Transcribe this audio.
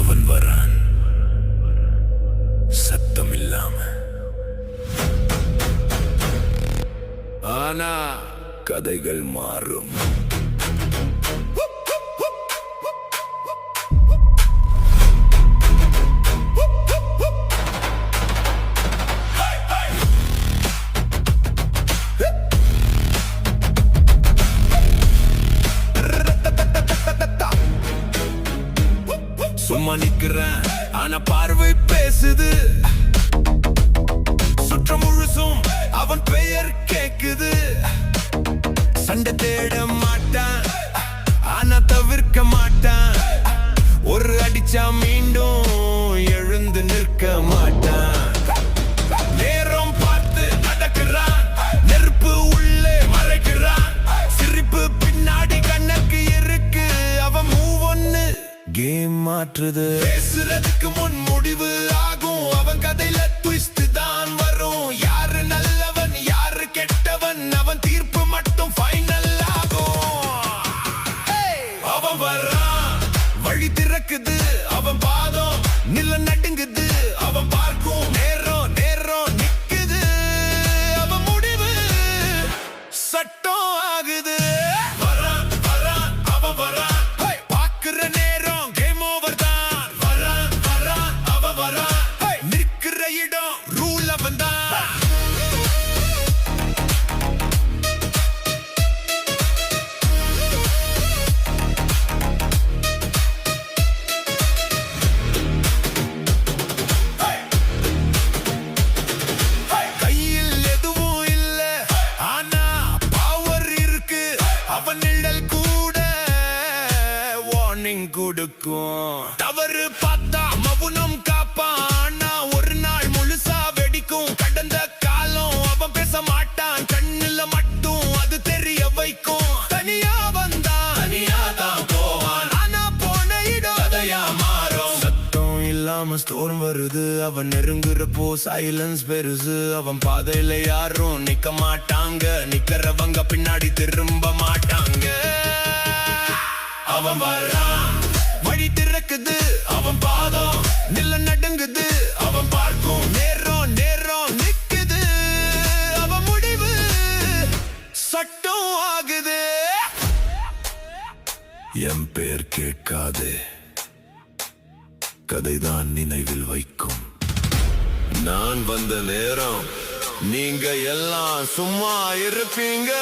அவன் வரான் சத்தம் இல்லாம. ஆனா கதைகள் மாறும். சும்மா நிக்கிறேன் ஆனா பார்வை பேசுது. சுற்றம் முழுசும் அவன் பெயர் கேக்குது. சண்டை தேட மாட்டான் ஆனா தவிர்க்க மாட்டான். ஒரு அடிச்சா மீண்டும் எழுந்து நிற்க மாட்டான். நேரம் பார்த்து நடக்கிறான். நெருப்பு உள்ளே மறைக்கிறான். சிரிப்பு பின்னாடி கண்ணுக்கு இருக்கு. அவன் மூவ் ஒன்னு கேம் மாற்றுது. பேசுறதுக்கு முன் முடிவு ஆகும். அவன் கதையில ட்விஸ்ட் தான் வரும். யாரு நல்லவன் யாரு கெட்டவன் அவன் தீர்ப்பு மட்டும் ஃபைனல் ஆகும். அவன் வர்றான் வழி திறக்குது. அவன் பாதம் நில நடுங்குது. அவன் பார்க்கும் நேரம் நேரம் நிக்குது. அவன் முடிவு சட்டம் ஆகுது. வரான் வரான் அவன் வரான். பாக்குற நேரம் கேம் ஓவர் தான். வரான் வரான் அவன் வரான். நிற்கிற இடம் ரூல் அவன் தான். கையில் எதுவும் இல்ல ஆனா பவர் இருக்கு. அவன் நிழல் கூட வார்னிங் கொடுக்கும். தவறு பார்த்தா மவுனம் காப்பான். ஆனா ஒரு நாள் முழுசா வெடிக்கும். கடந்த காலம் அவன் பேச மாட்டான். கண்ணுல மட்டும் அது தெரிய வைக்கும். தனியா வந்தான் தனியா தான் போவான். ஆனா போன இடம் கதையா மாறும். சத்தம் இல்லாம ஸ்டோர்ம் வருது. அவன் நெருங்குறப்போ சைலன்ஸ் பெருசு. அவன் பாதையில யாரும் நிக்க மாட்டாங்க. நிக்கிறவங்க பின்னாடி திரும்ப மாட்டாங்க. அவன் வரான் வழி திறக்குது. அவன் பாதம் நில நடுங்குது. அவன் பார்க்கும் நேரம் நேரம் நிக்குது. அவன் முடிவு சட்டம் ஆகுது. என் பேர் கேட்காது. கதைதான் நினைவில் வைக்கும். நான் வந்த நேரம் நீங்க எல்லாம் சும்மா இருப்பீங்க.